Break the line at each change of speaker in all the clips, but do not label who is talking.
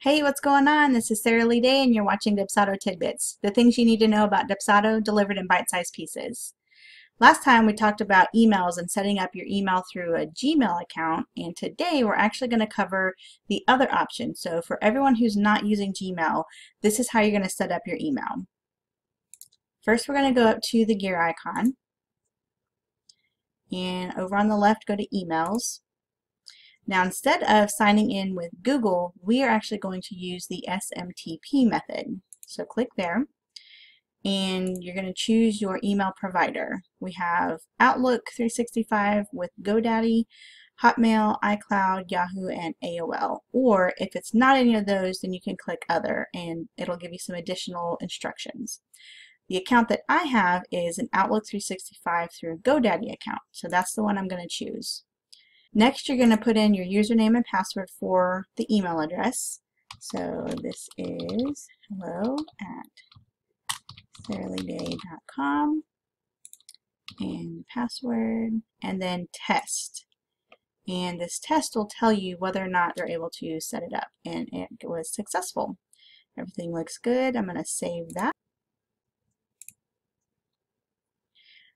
Hey, what's going on? This is Sarah Lee Day and you're watching Dubsado Tidbits, the things you need to know about Dubsado delivered in bite-sized pieces. Last time we talked about emails and setting up your email through a Gmail account, and today we're actually going to cover the other option. So for everyone who's not using Gmail, this is how you're going to set up your email. First, we're going to go up to the gear icon, and over on the left, go to Emails. Now, instead of signing in with Google, we are actually going to use the SMTP method. So click there, and you're going to choose your email provider. We have Outlook 365 with GoDaddy, Hotmail, iCloud, Yahoo, and AOL. Or if it's not any of those, then you can click Other, and it'll give you some additional instructions. The account that I have is an Outlook 365 through GoDaddy account, so that's the one I'm going to choose. Next, you're going to put in your username and password for the email address. So this is hello@sarahleeday.com, and password, and then test. And this test will tell you whether or not they're able to set it up, and it was successful. Everything looks good. I'm going to save that.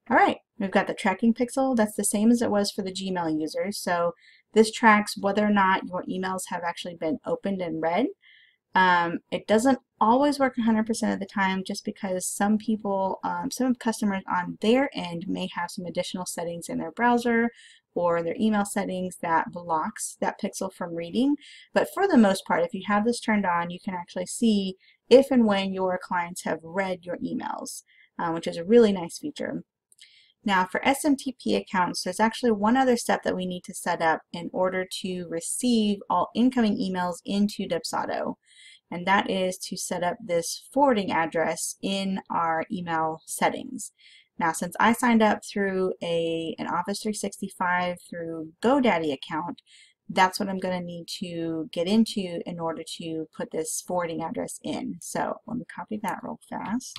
Alright, we've got the tracking pixel. That's the same as it was for the Gmail users. So this tracks whether or not your emails have actually been opened and read. It doesn't always work 100% of the time, just because some people, some customers on their end may have some additional settings in their browser or their email settings that blocks that pixel from reading. But for the most part, if you have this turned on, you can actually see if and when your clients have read your emails, which is a really nice feature. Now for SMTP accounts, there's actually one other step that we need to set up in order to receive all incoming emails into Dubsado, and that is to set up this forwarding address in our email settings. Now since I signed up through an Office 365 through GoDaddy account, that's what I'm going to need to get into in order to put this forwarding address in. So let me copy that real fast.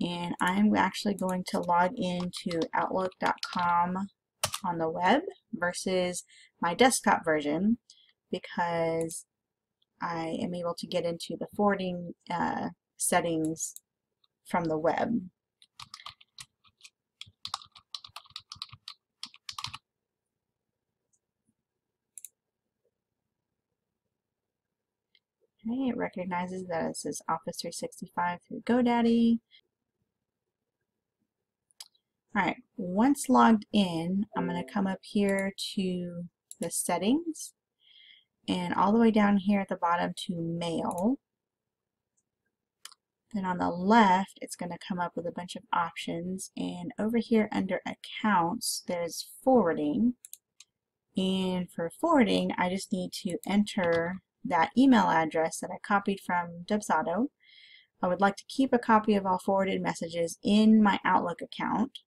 And I'm actually going to log into Outlook.com on the web versus my desktop version, because I am able to get into the forwarding settings from the web. Okay, it recognizes that it says Office 365 through GoDaddy. Alright, once logged in, I'm going to come up here to the settings, and all the way down here at the bottom to mail. Then on the left, it's going to come up with a bunch of options, and over here under accounts, there's forwarding. And for forwarding, I just need to enter that email address that I copied from Dubsado. I would like to keep a copy of all forwarded messages in my Outlook account,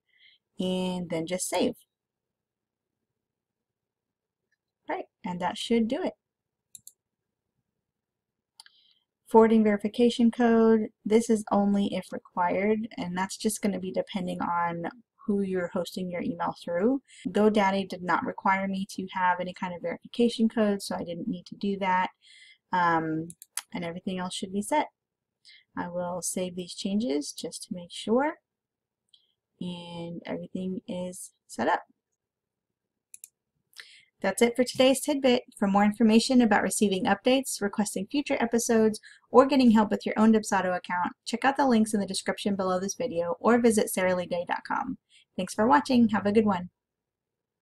and then just save. Right, and that should do it. Forwarding verification code, this is only if required, and that's just going to be depending on who you're hosting your email through. GoDaddy did not require me to have any kind of verification code, so I didn't need to do that, and everything else should be set. I will save these changes just to make sure, and everything is set up. That's it for today's tidbit. For more information about receiving updates, requesting future episodes, or getting help with your own Dubsado account, check out the links in the description below this video or visit sarahleeday.com. Thanks for watching. Have a good one.